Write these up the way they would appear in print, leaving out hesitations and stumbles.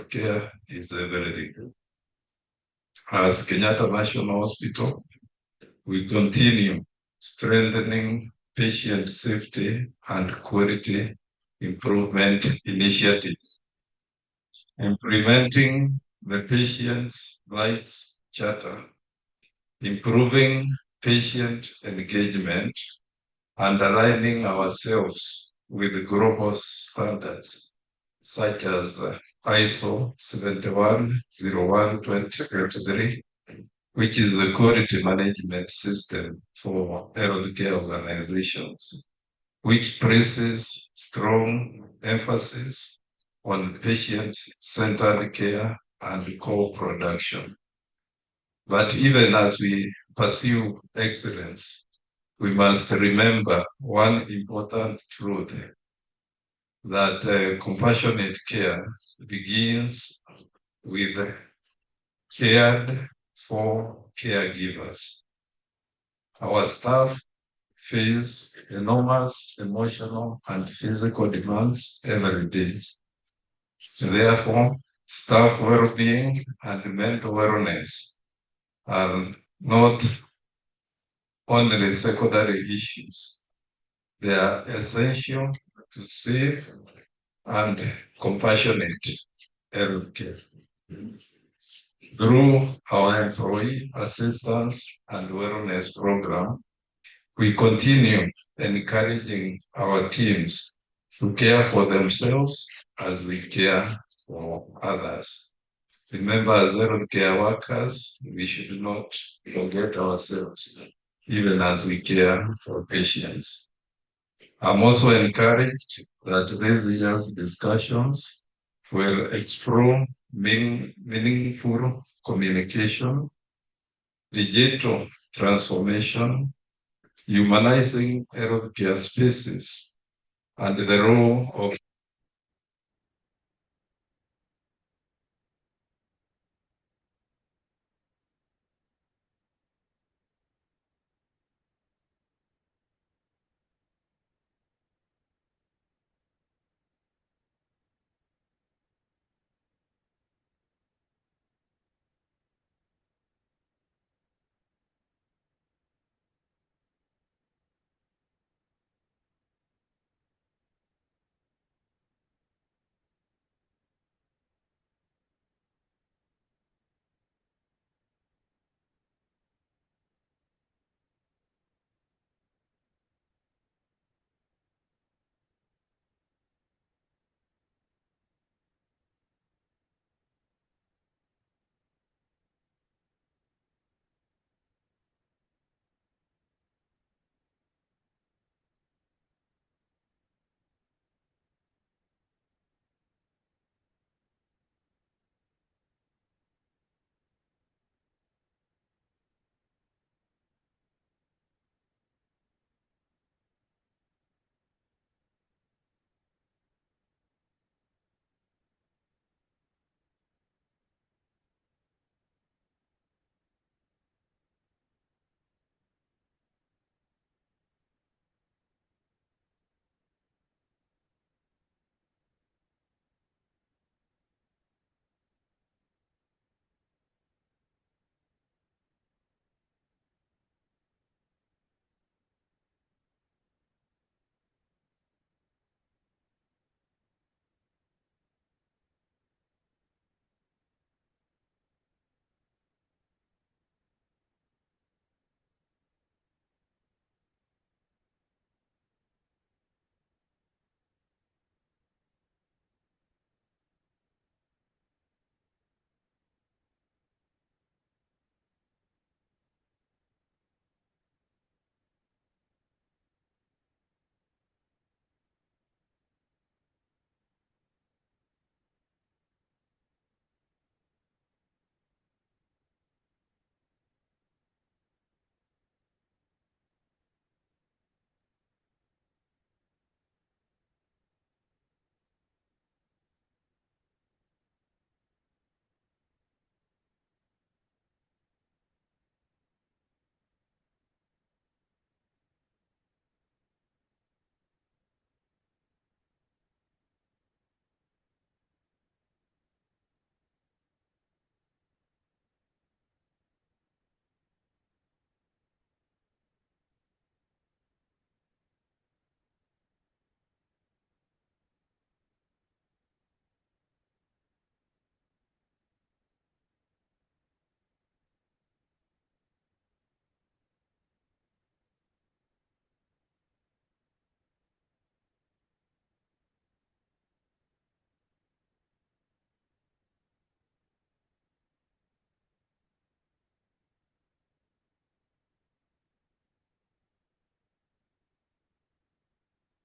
healthcare is everything. As Kenyatta National Hospital, we continue strengthening patient safety and quality improvement initiatives, implementing the patient's rights charter, improving patient engagement, and aligning ourselves with global standards such as ISO 7101:2023, which is the quality management system for healthcare organizations, which places strong emphasis on patient-centered care and co-production. But even as we pursue excellence, we must remember one important truth, that compassionate care begins with cared for caregivers. Our staff face enormous emotional and physical demands every day. Therefore, staff well-being and mental wellness are not only secondary issues. They are essential to safe and compassionate healthcare. Through our employee assistance and wellness program, we continue encouraging our teams to care for themselves as we care for others. Remember, as healthcare workers, we should not forget ourselves, even as we care for patients. I'm also encouraged that this year's discussions will explore meaningful communication, digital transformation, humanizing healthcare spaces, and the role of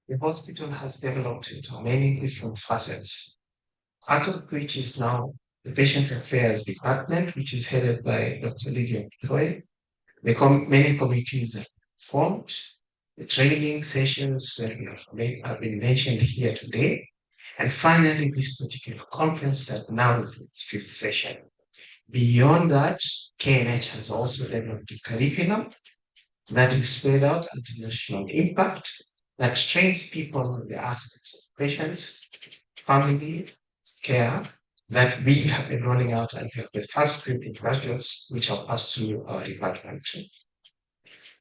the hospital has developed into many different facets, part of which is now the Patient Affairs Department, which is headed by Dr. Lydia Troy. Many committees are formed, the training sessions that have been mentioned here today, and finally, this particular conference that now is its fifth session. Beyond that, KNH has also developed a curriculum that is spread out international impact that trains people on the aspects of patients, family, care that we have been rolling out, and we have the first group of graduates which have passed through our department.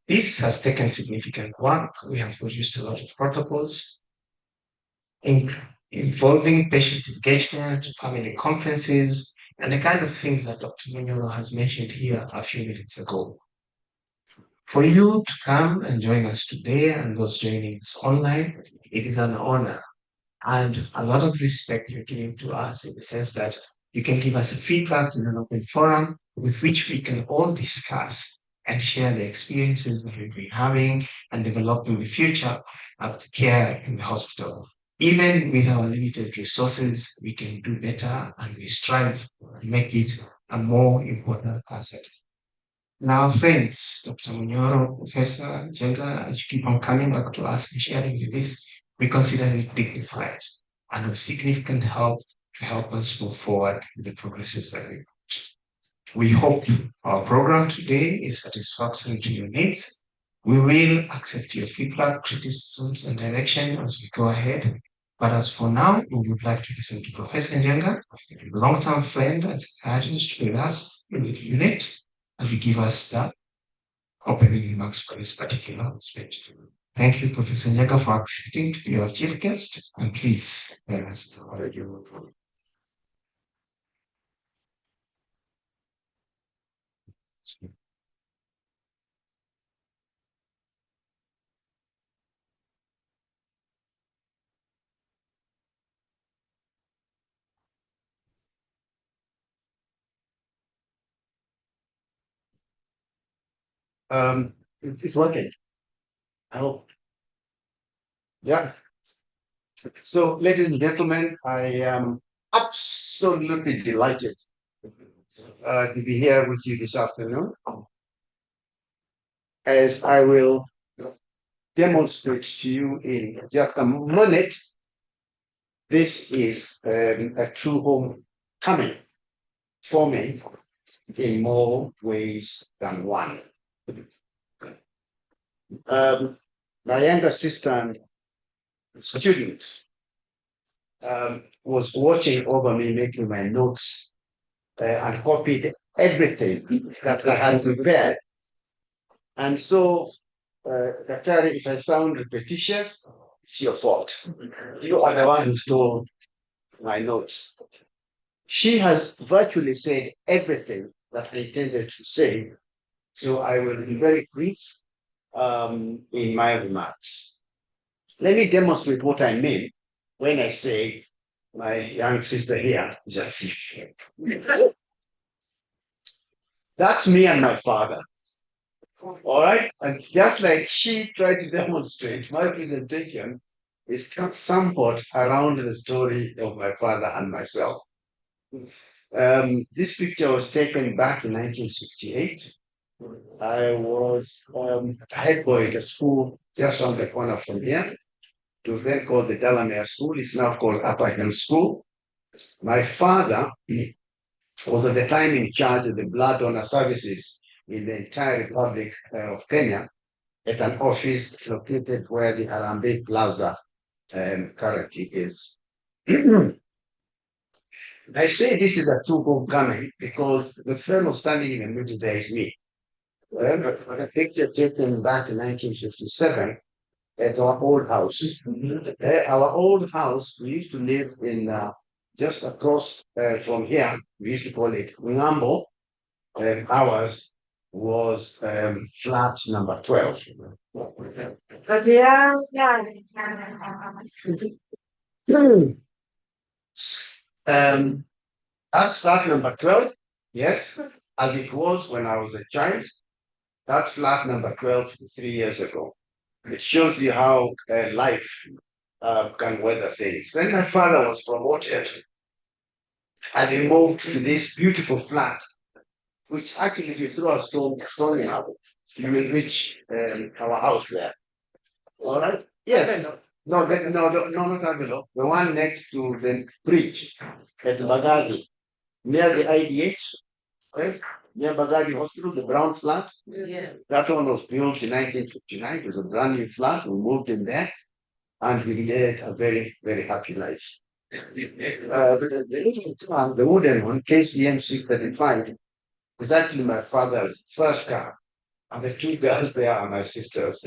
This has taken significant work. We have produced a lot of protocols in, involving patient engagement, family conferences, and the kind of things that Dr. Munyoro has mentioned here a few minutes ago. For you to come and join us today and those joining us online, it is an honor and a lot of respect you're giving to us in the sense that you can give us a feedback in an open forum with which we can all discuss and share the experiences that we've been having and develop in the future of care in the hospital. Even with our limited resources, we can do better and we strive to make it a more important asset. Now, friends, Dr. Munyoro, Professor Jenga, as you keep on coming back to us and sharing with this, we consider it dignified and of significant help to help us move forward with the progresses that we hope our program today is satisfactory to your needs. We will accept your feedback, criticisms, and direction as we go ahead. But as for now, we would like to listen to Professor Njenga, a long-term friend and psychiatrist with us in the unit, as he give us the opening remarks for this particular speech. Thank you, Professor Njenga, for accepting to be our chief guest, and please let us know what you will. It's working. I hope. Yeah. So, ladies and gentlemen, I am absolutely delighted to be here with you this afternoon, as I will demonstrate to you in just a minute. This is a true homecoming for me in more ways than one. My younger sister student was watching over me making my notes and copied everything that I had prepared. And so, Daktari, if I sound repetitious, it's your fault. You are the one who stole my notes. She has virtually said everything that I intended to say, so I will be very brief in my remarks. Let me demonstrate what I mean when I say my young sister here is a thief. That's me and my father. All right. And just like she tried to demonstrate, my presentation is somewhat around the story of my father and myself. This picture was taken back in 1968. I was a head boy at a school just around the corner from here. It was then called the Delamere School. It's now called Upper Hill School. My father was at the time in charge of the blood donor services in the entire Republic of Kenya at an office located where the Harambee Plaza currently is. I say this is a true homecoming because the fellow standing in the middle there is me. Well, a picture taken back in 1957 at our old house. Our old house, we used to live in just across from here. We used to call it Ngambo. Ours was flat number 12. Yeah. That's flat number 12. Yes, as it was when I was a child. That's flat number 12 3 years ago. It shows you how life can weather things. Then my father was promoted and he moved to this beautiful flat, which actually, if you throw a stone in it, you will reach our house there. All right? Yes. No, not Avilo. The one next to the bridge at Bagadi, near the IDH, right? Near Bagadi Hospital, the brown flat. Yeah. That one was built in 1959. It was a brand new flat. We moved in there and we led a very, very happy life. The wooden one, KCM 635, was actually my father's first car. And the two girls there are my sisters.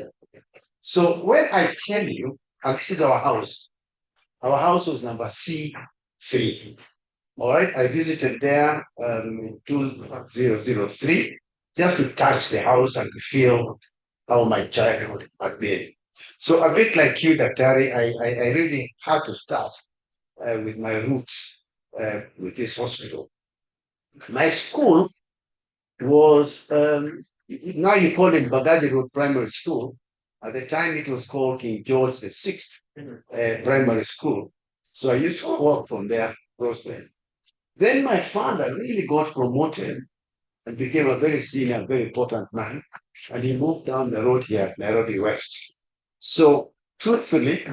So when I tell you, and this is our house was number C3. All right, I visited there in 2003 just to touch the house and to feel how my childhood had been. So a bit like you, Daktari, I really had to start with my roots with this hospital. My school was, now you call it Bagadi Road Primary School. At the time, it was called King George the Sixth Primary School. So I used to walk from there, across there. Then my father really got promoted and became a very senior, very important man. And he moved down the road here, Nairobi West. So truthfully,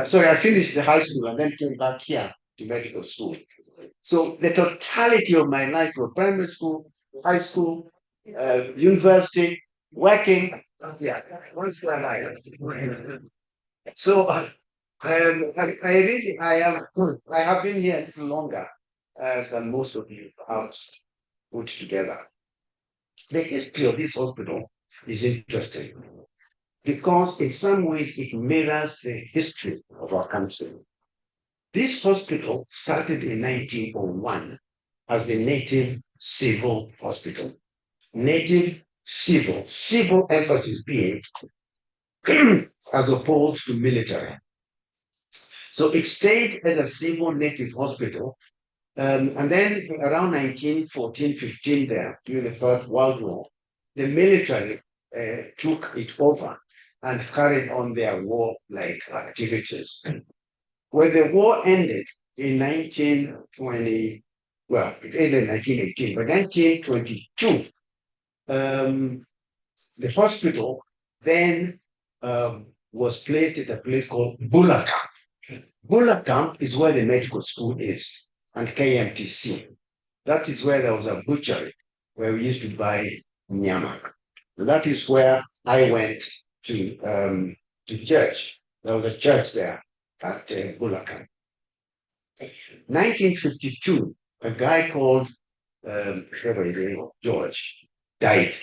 sorry, I finished the high school and then came back here to medical school. So the totality of my life from primary school, high school, university, working, yeah, once my life. So I have been here a little longer than most of you have put together. The history of this hospital is interesting because in some ways it mirrors the history of our country. This hospital started in 1901 as the Native Civil Hospital. Native civil emphasis being as opposed to military. So it stayed as a civil native hospital. And then around 1914-15 there, during the First World War, the military took it over and carried on their war-like activities. When the war ended in 1920, well, it ended in 1918, but 1922, the hospital then was placed at a place called Bulla Camp. Bulla Camp is where the medical school is, and KMTC. That is where there was a butchery where we used to buy nyama. That is where I went to church. There was a church there at Bulla Camp. 1952, a guy called George died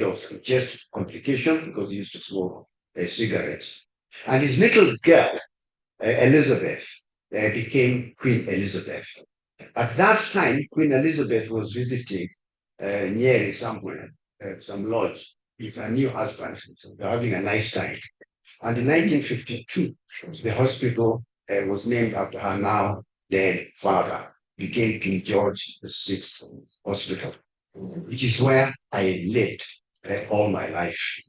of some chest complication because he used to smoke cigarettes. And his little girl, Elizabeth, became Queen Elizabeth. At that time, Queen Elizabeth was visiting Nyeri somewhere, some lodge with her new husband. They were having a nice time. And in 1952, the hospital was named after her now dead father, became King George VI Hospital, which is where I lived all my life,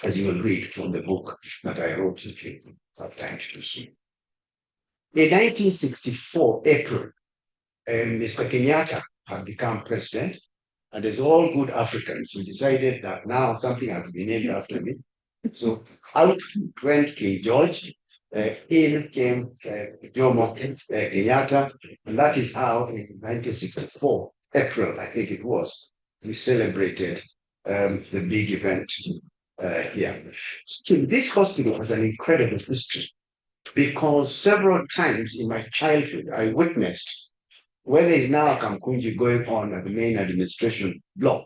as you will read from the book that I wrote if you have time to see. In 1964, April, Mr. Kenyatta had become president, and as all good Africans, he decided that now something had to be named after me. So out went King George, in came Jomo Kenyatta, and that is how in 1964, April, I think it was, we celebrated the big event here. So this hospital has an incredible history because several times in my childhood, I witnessed where there is now a Kamkunji going on at the main administration block.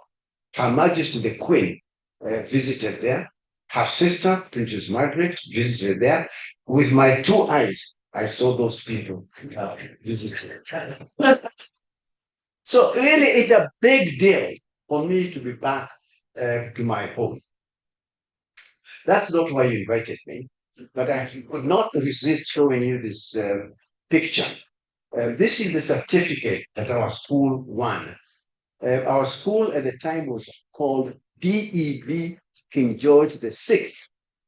Her Majesty the Queen visited there. Her sister, Princess Margaret, visited there. With my two eyes, I saw those people visiting. So really, it's a big deal for me to be back to my home. That's not why you invited me, but I could not resist showing you this picture. This is the certificate that our school won. Our school at the time was called DEB King George VI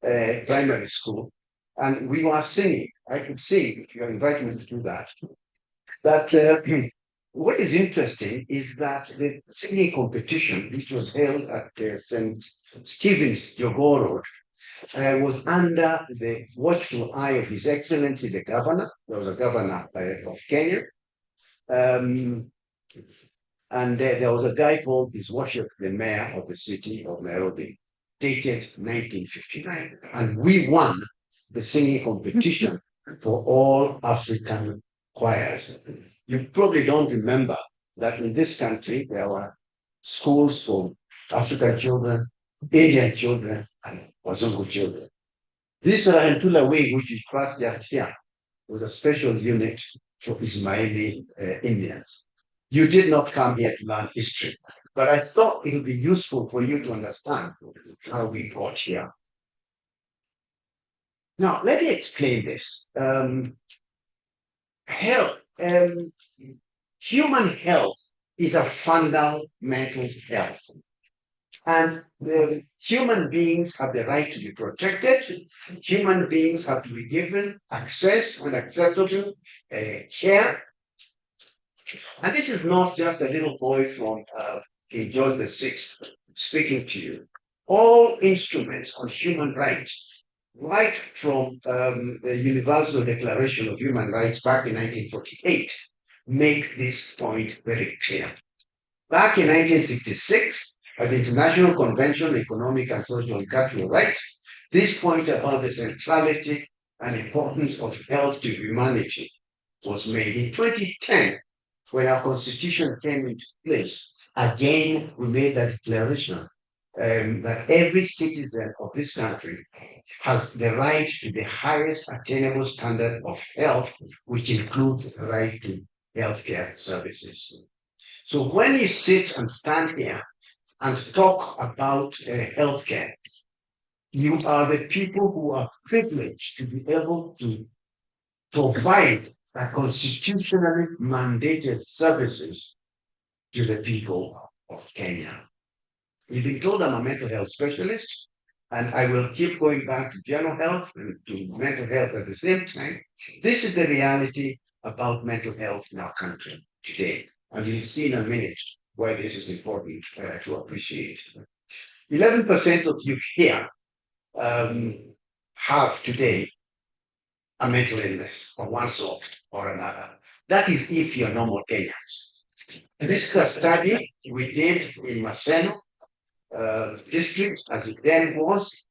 primary school, and we were singing. I could sing if you invite me to do that. But what is interesting is that the singing competition, which was held at St. Stephen's, Jogoo Road, was under the watchful eye of His Excellency the Governor. There was a governor of Kenya. And there was a guy called His Worship, the Mayor of the city of Nairobi, dated 1959. And we won the singing competition for all African choirs. You probably don't remember that in this country there were schools for African children, Indian children, and Wazungu children. This Rahentula Wing, which is passed just here, was a special unit for Ismaili Indians. You did not come here to learn history, but I thought it would be useful for you to understand how we got here. Now, let me explain this. Human health is a fundamental health. And human beings have the right to be protected. Human beings have to be given access and acceptable care. And this is not just a little boy from King George VI speaking to you. All instruments on human rights, right from the Universal Declaration of Human Rights back in 1948, make this point very clear. Back in 1966, at the International Convention on Economic and Social and Cultural Rights, this point about the centrality and importance of health to humanity was made. In 2010, when our constitution came into place, again, we made that declaration that every citizen of this country has the right to the highest attainable standard of health, which includes the right to healthcare services. So when you sit and stand here and talk about healthcare, you are the people who are privileged to be able to provide a constitutionally mandated services to the people of Kenya. You've been told I'm a mental health specialist, and I will keep going back to general health and to mental health at the same time. This is the reality about mental health in our country today. And you'll see in a minute why this is important to appreciate. 11% of you here have today a mental illness of one sort or another. That is if you're normal Kenyans. This is a study we did in Maseno district, as it then was,